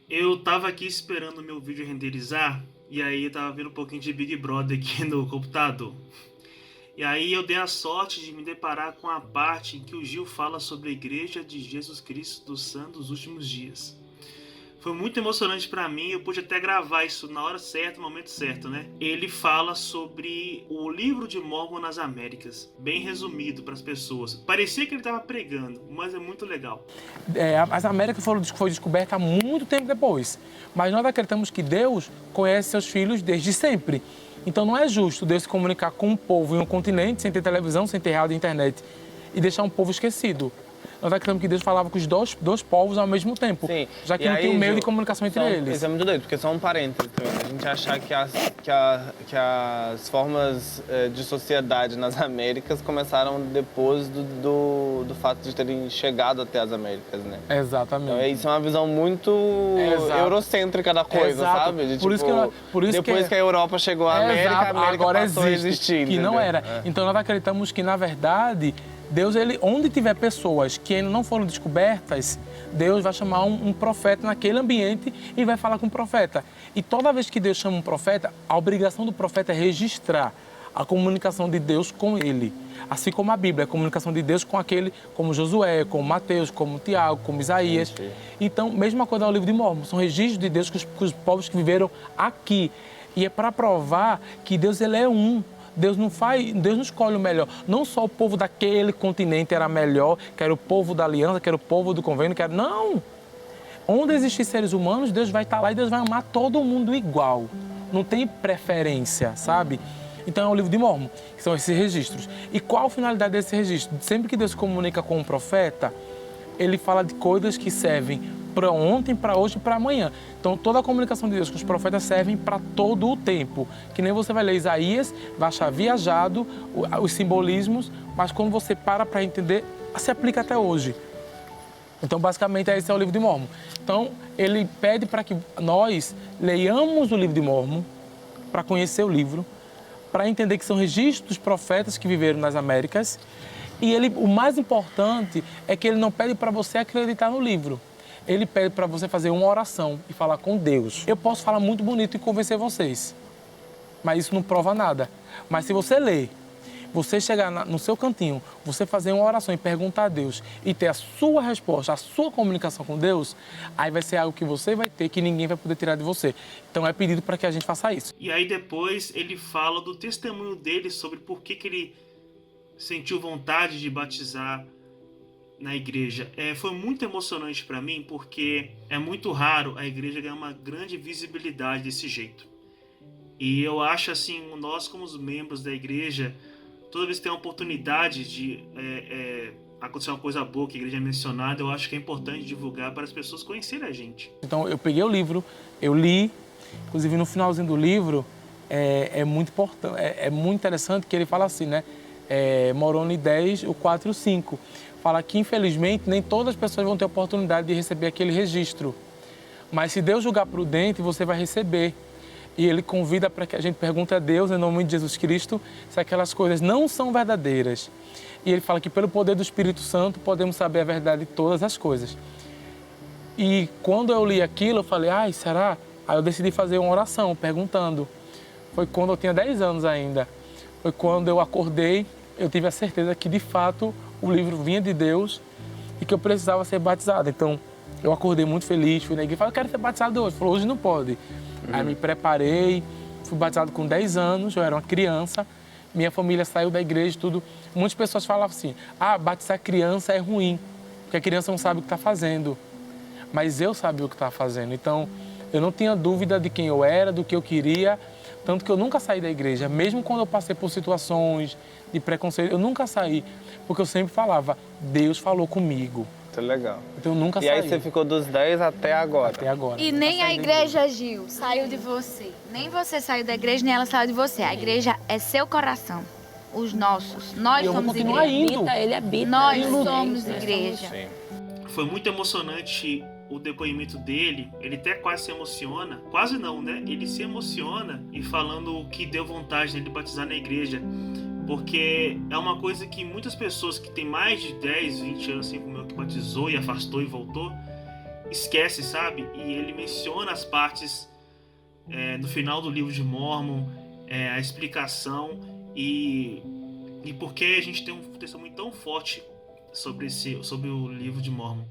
Eu tava aqui esperando o meu vídeo renderizar e aí eu tava vendo um pouquinho de Big Brother aqui no computador. E aí eu dei a sorte de me deparar com a parte em que o Gil fala sobre a Igreja de Jesus Cristo dos Santos dos Últimos Dias. Foi muito emocionante pra mim, eu pude até gravar isso na hora certa, no momento certo, né? Ele fala sobre o livro de Mormon nas Américas, bem resumido para as pessoas. Parecia que ele estava pregando, mas é muito legal. As Américas foi descoberta há muito tempo depois, mas nós acreditamos que Deus conhece seus filhos desde sempre. Então não é justo Deus se comunicar com um povo em um continente, sem ter televisão, sem ter rádio e internet, e deixar um povo esquecido. Nós acreditamos que Deus falava com os dois povos ao mesmo tempo, Sim. já que E não aí, tinha um meio Gil, de comunicação entre eles. Isso é muito doido, porque só um parênteses também. A gente achar que as formas de sociedade nas Américas começaram depois do fato de terem chegado até as Américas, né? Exatamente. Então, isso é uma visão muito eurocêntrica da coisa, Exato. sabe? De, Por isso depois que a Europa chegou à América, a América agora passou a existir. Que não entendeu? era. Então nós acreditamos que, na verdade, Deus, onde tiver pessoas que ainda não foram descobertas, Deus vai chamar um profeta naquele ambiente e vai falar com o profeta. E toda vez que Deus chama um profeta, a obrigação do profeta é registrar a comunicação de Deus com ele. Assim como a Bíblia, a comunicação de Deus com aquele, como Josué, como Mateus, como Tiago, como Isaías. Sim. Então, mesma coisa ao livro de Mormon, são registros de Deus com os povos que viveram aqui. E é para provar que Deus ele é um. Deus não escolhe o melhor. Não só o povo daquele continente era melhor, que era o povo da aliança, que era o povo do convênio, que era... Não! Onde existem seres humanos, Deus vai estar lá e Deus vai amar todo mundo igual. Não tem preferência, sabe? Então é o livro de Mormon, que são esses registros. E qual a finalidade desse registro? Sempre que Deus comunica com um profeta, ele fala de coisas que servem para ontem, para hoje e para amanhã. Então, toda a comunicação de Deus com os profetas servem para todo o tempo. Que nem você vai ler Isaías, vai achar viajado os simbolismos, mas quando você para entender, se aplica até hoje. Então, basicamente, esse é o livro de Mormon. Então, ele pede para que nós leiamos o livro de Mormon, para conhecer o livro, para entender que são registros dos profetas que viveram nas Américas. E o mais importante é que ele não pede para você acreditar no livro. Ele pede para você fazer uma oração e falar com Deus. Eu posso falar muito bonito e convencer vocês, mas isso não prova nada. Mas se você ler, você chegar no seu cantinho, você fazer uma oração e perguntar a Deus e ter a sua resposta, a sua comunicação com Deus, aí vai ser algo que você vai ter que ninguém vai poder tirar de você. Então é pedido para que a gente faça isso. E aí depois ele fala do testemunho dele sobre por que ele sentiu vontade de batizar na igreja. Foi muito emocionante para mim porque é muito raro a igreja ganhar uma grande visibilidade desse jeito. E eu acho assim, nós como os membros da igreja, toda vez que tem uma oportunidade de acontecer uma coisa boa que a igreja é mencionada, eu acho que é importante divulgar para as pessoas conhecerem a gente. Então eu peguei o livro, eu li, inclusive no finalzinho do livro é muito importante, é muito interessante que ele fala assim, né? Moroni 10, o 4 e o 5. Fala que, infelizmente, nem todas as pessoas vão ter a oportunidade de receber aquele registro. Mas se Deus julgar prudente, você vai receber. E ele convida para que a gente pergunte a Deus, em nome de Jesus Cristo, se aquelas coisas não são verdadeiras. E ele fala que, pelo poder do Espírito Santo, podemos saber a verdade de todas as coisas. E quando eu li aquilo, eu falei, ai, será? Aí eu decidi fazer uma oração, perguntando. Foi quando eu tinha 10 anos ainda. Foi quando eu acordei, eu tive a certeza que, de fato, o livro vinha de Deus e que eu precisava ser batizado. Então, eu acordei muito feliz, fui na igreja e falei, eu quero ser batizado hoje. Ele falou, hoje não pode. Aí me preparei, fui batizado com 10 anos, eu era uma criança, minha família saiu da igreja e tudo. Muitas pessoas falavam assim, batizar criança é ruim, porque a criança não sabe o que está fazendo. Mas eu sabia o que estava fazendo, então eu não tinha dúvida de quem eu era, do que eu queria, tanto que eu nunca saí da igreja, mesmo quando eu passei por situações de preconceito, eu nunca saí, porque eu sempre falava, Deus falou comigo. Muito legal. Então eu nunca saí. E aí você ficou dos 10 até agora? Até agora. E nem a igreja, Gil, saiu de você. Nem você saiu da igreja, nem ela saiu de você. A igreja é seu coração. Os nossos. Nós somos igreja. Ele habita. Nós somos igreja. Sim. Foi muito emocionante o depoimento dele, ele até quase se emociona, quase não, né? Ele se emociona e falando o que deu vontade dele de batizar na igreja, porque é uma coisa que muitas pessoas que têm mais de 10, 20 anos, assim como eu, que batizou e afastou e voltou, esquece, sabe? E ele menciona as partes no final do livro de Mórmon, a explicação e por que a gente tem um testemunho tão forte sobre o livro de Mórmon.